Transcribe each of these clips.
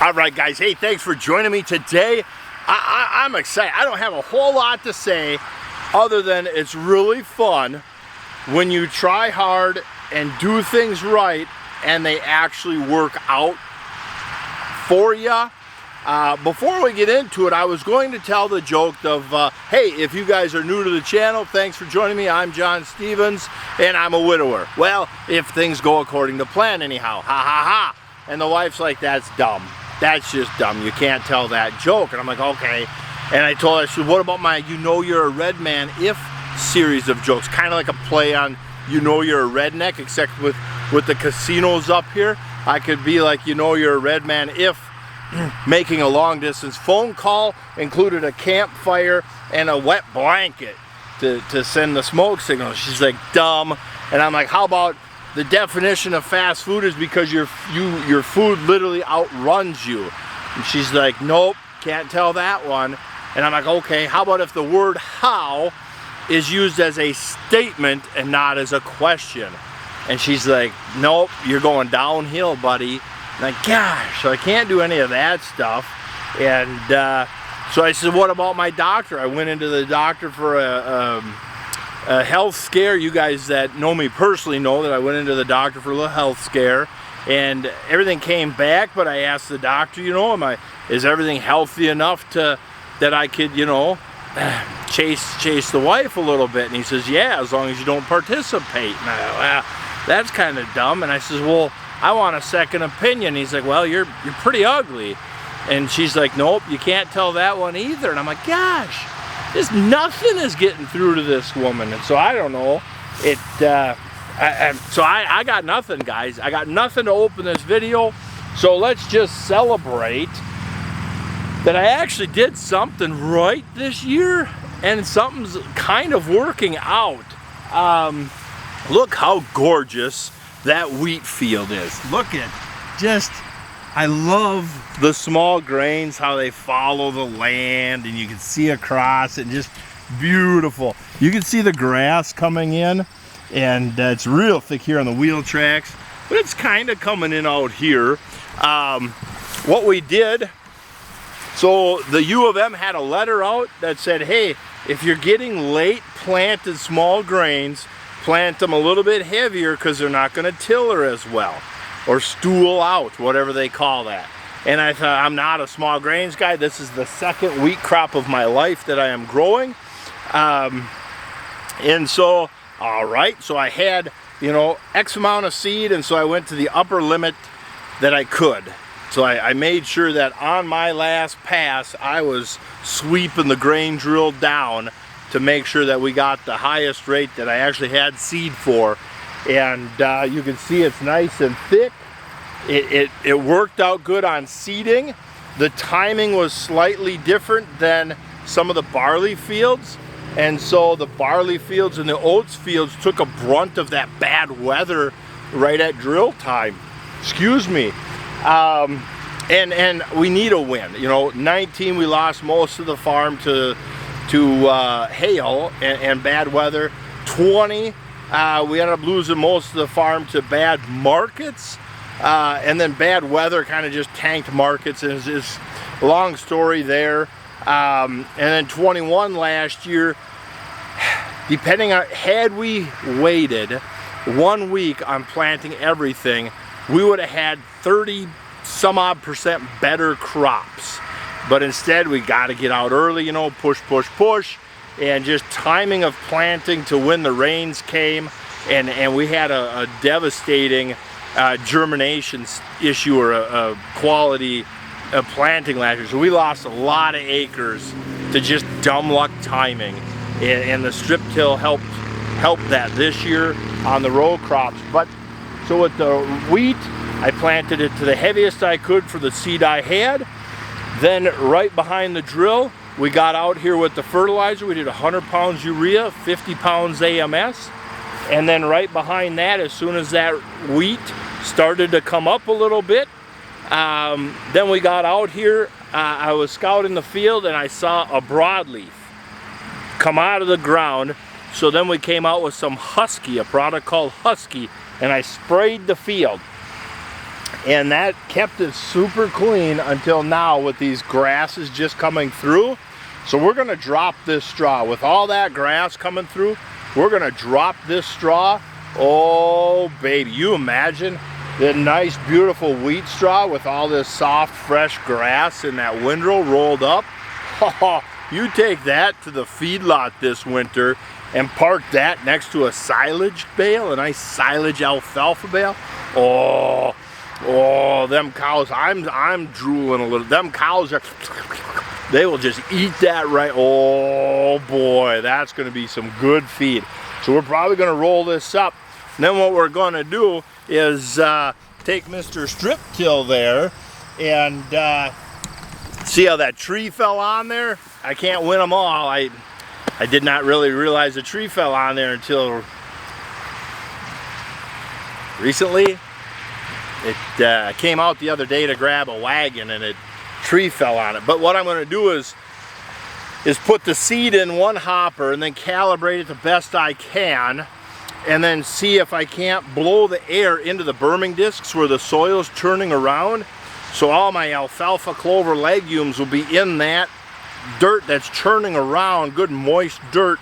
All right, guys. Hey, thanks for joining me today. I'm excited. I don't have a whole lot to say other than it's really fun when you try hard and do things right and they actually work out for you. Before we get into it, I was going to tell the joke of, hey, if you guys are new to the channel, thanks for joining me. I'm John Stevens, and I'm a widower. Well, if things go according to plan anyhow, ha ha ha. And the wife's like, that's dumb. That's just dumb. You can't tell that joke. And I'm like, okay. And I told her, I said, what about my You Know You're a Red Man If series of jokes? Kind of like a play on You Know You're a Redneck, except with the casinos up here. I could be like, you know you're a red man if making a long distance phone call included a campfire and a wet blanket to send the smoke signal. She's like, dumb. And I'm like, how about the definition of fast food is because your food literally outruns you? And she's like, nope, can't tell that one. And I'm like, okay, how about if the word how is used as a statement and not as a question? And she's like, nope, you're going downhill, buddy. I'm like, gosh, so I can't do any of that stuff. And so I said, what about my doctor? I went into the doctor for a health scare. You guys that know me personally know that I went into the doctor for a little health scare. And everything came back, but I asked the doctor, you know, is everything healthy enough that I could, you know, chase the wife a little bit? And he says, yeah, as long as you don't participate. And I go, well, that's kind of dumb. And I says, well, I want a second opinion. He's like, well, you're pretty ugly. And she's like, nope, you can't tell that one either. And I'm like, gosh, nothing is getting through to this woman. And so I don't know. I got nothing, guys. I got nothing to open this video. So let's just celebrate that I actually did something right this year, and something's kind of working out. Look how gorgeous that wheat field is. Look at I love the small grains, how they follow the land, and you can see across it, just beautiful. You can see the grass coming in, and it's real thick here on the wheel tracks, but it's kind of coming in out here. What we did, so the U of M had a letter out that said, hey, if you're getting late planted small grains, plant them a little bit heavier because they're not going to tiller as well, or stool out, whatever they call that. And I thought, I'm not a small grains guy. This is the second wheat crop of my life that I am growing. And so, all right, so I had, you know, X amount of seed, and so I went to the upper limit that I could. So I made sure that on my last pass, I was sweeping the grain drill down to make sure that we got the highest rate that I actually had seed for. And you can see it's nice and thick. It worked out good on seeding. The timing was slightly different than some of the barley fields. And so the barley fields and the oats fields took a brunt of that bad weather right at drill time. Excuse me. And we need a win. You know, 19 we lost most of the farm to hail and bad weather. 20 we ended up losing most of the farm to bad markets, and then bad weather kind of just tanked markets, and it's a long story there. And then 21 last year, depending on, had we waited 1 week on planting everything, we would have had 30 some odd percent better crops. But instead we got to get out early, you know, push, and just timing of planting to when the rains came, and we had a devastating germination issue, or a quality of planting last year. So we lost a lot of acres to just dumb luck timing, and the strip till helped that this year on the row crops. But so with the wheat, I planted it to the heaviest I could for the seed I had. Then right behind the drill, we got out here with the fertilizer. We did 100 pounds urea, 50 pounds AMS. And then right behind that, as soon as that wheat started to come up a little bit, then we got out here. I was scouting the field and I saw a broadleaf come out of the ground. So then we came out with some Husky, a product called Husky, and I sprayed the field. And that kept it super clean until now with these grasses just coming through. So we're gonna drop this straw. With all that grass coming through, we're gonna drop this straw. Oh baby, you imagine the nice beautiful wheat straw with all this soft fresh grass in that windrow rolled up. You take that to the feedlot this winter and park that next to a silage bale, a nice silage alfalfa bale. Oh, them cows, I'm drooling a little. Them cows are, they will just eat that right. Oh boy, that's gonna be some good feed. So we're probably gonna roll this up. And then what we're gonna do is take Mr. Strip Till there and see how that tree fell on there? I can't win them all. I did not really realize the tree fell on there until recently. It came out the other day to grab a wagon and a tree fell on it. But what I'm going to do is put the seed in one hopper and then calibrate it the best I can, and then see if I can't blow the air into the burming discs where the soil's turning around. So all my alfalfa clover legumes will be in that dirt that's churning around, good moist dirt.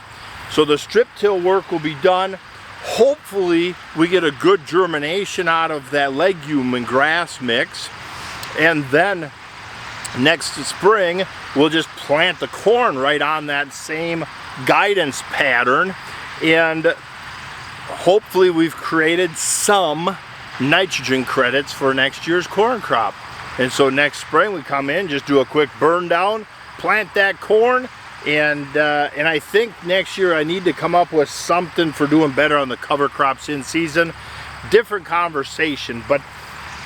So the strip till work will be done. Hopefully we get a good germination out of that legume and grass mix. And then next spring, we'll just plant the corn right on that same guidance pattern. And hopefully we've created some nitrogen credits for next year's corn crop. And so next spring we come in, just do a quick burn down, plant that corn, and I think next year I need to come up with something for doing better on the cover crops in season. Different conversation, but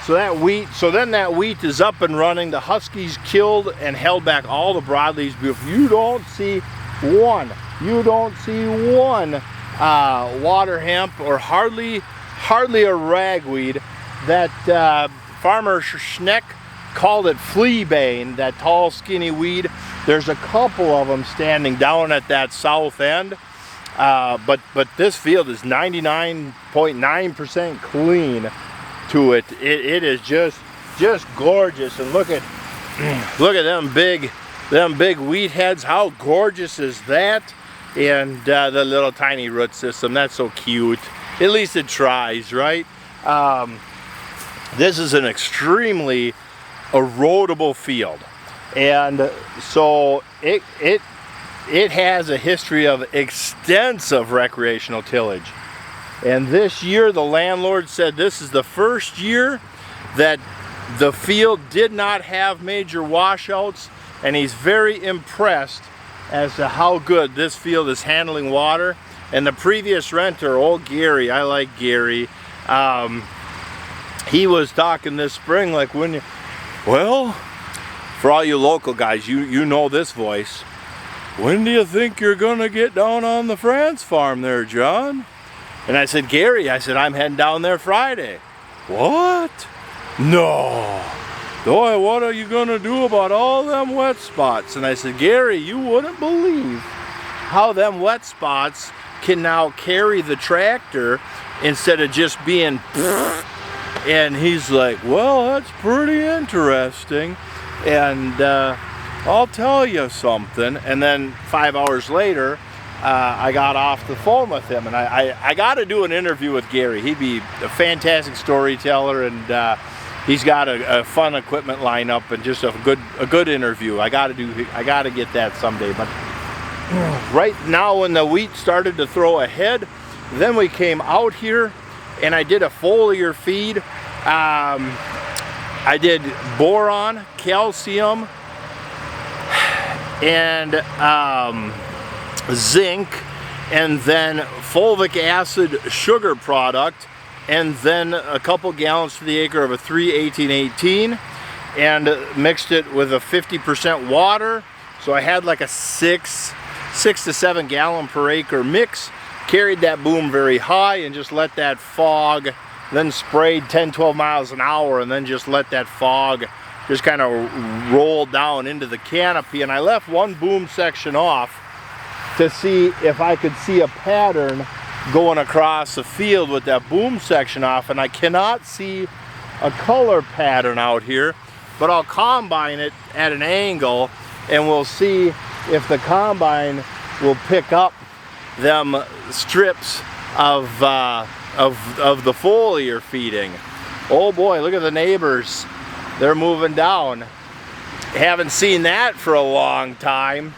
so then that wheat is up and running. The huskies killed and held back all the broadleaves. You don't see one water hemp or hardly a ragweed. That Farmer Schneck called it fleabane, that tall skinny weed. There's a couple of them standing down at that south end, but this field is 99.9% clean to it. It is just gorgeous. And look at them big wheat heads. How gorgeous is that? And the little tiny root system, that's so cute. At least it tries, right? This is an extremely erodible field, and so it has a history of extensive recreational tillage. And this year the landlord said this is the first year that the field did not have major washouts, and he's very impressed as to how good this field is handling water. And the previous renter, old Gary, I like Gary, he was talking this spring like, well, for all you local guys, you know this voice. When do you think you're gonna get down on the France farm there, John? And I said, Gary, I'm heading down there Friday. What? No. Boy, what are you gonna do about all them wet spots? And I said, Gary, you wouldn't believe how them wet spots can now carry the tractor instead of just being. And he's like, well, that's pretty interesting. And I'll tell you something. And then 5 hours later, I got off the phone with him, and I got to do an interview with Gary. He'd be a fantastic storyteller, and he's got a fun equipment lineup and just a good interview. I got to get that someday. But right now, when the wheat started to throw ahead, then we came out here and I did a foliar feed. I did boron, calcium, and zinc, and then fulvic acid sugar product, and then a couple gallons to the acre of a 3-18-18, and mixed it with a 50% water. So I had like a 6 to 7 gallon per acre mix. Carried that boom very high and just let that fog, then sprayed 10-12 miles an hour, and then just let that fog just kind of roll down into the canopy. And I left one boom section off to see if I could see a pattern going across the field with that boom section off, and I cannot see a color pattern out here, but I'll combine it at an angle and we'll see if the combine will pick up them strips of the foliar feeding. Oh boy, look at the neighbors. They're moving down. Haven't seen that for a long time.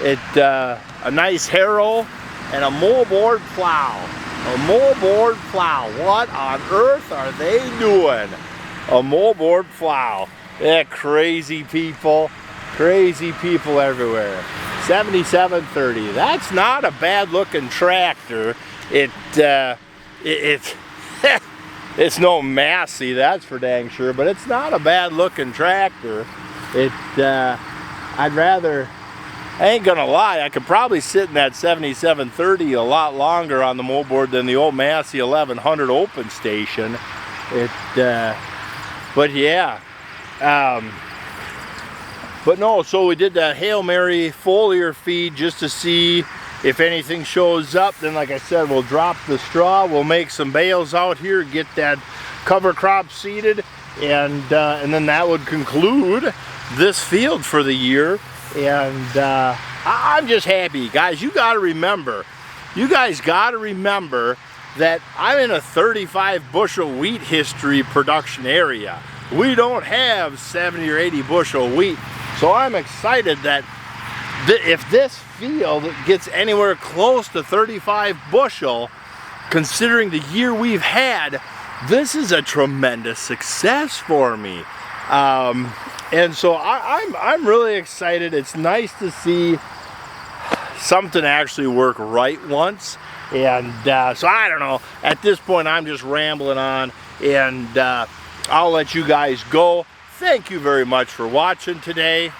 A nice harrow and a moldboard plow. A moldboard plow. What on earth are they doing? A moldboard plow. Yeah, crazy people. Crazy people everywhere. 7730. That's not a bad looking tractor. It's no Massey, that's for dang sure, but it's not a bad looking tractor. I ain't gonna lie, I could probably sit in that 7730 a lot longer on the moldboard than the old Massey 1100 open station. But yeah. But no, so we did that Hail Mary foliar feed just to see if anything shows up. Then like I said, we'll drop the straw, we'll make some bales out here, get that cover crop seeded, and then that would conclude this field for the year. And I'm just happy, guys. You guys gotta remember that I'm in a 35 bushel wheat history production area. We don't have 70 or 80 bushel wheat. So I'm excited that if this field gets anywhere close to 35 bushel, considering the year we've had, this is a tremendous success for me. And so I'm really excited. It's nice to see something actually work right once. And so I don't know, at this point I'm just rambling on, and I'll let you guys go. Thank you very much for watching today.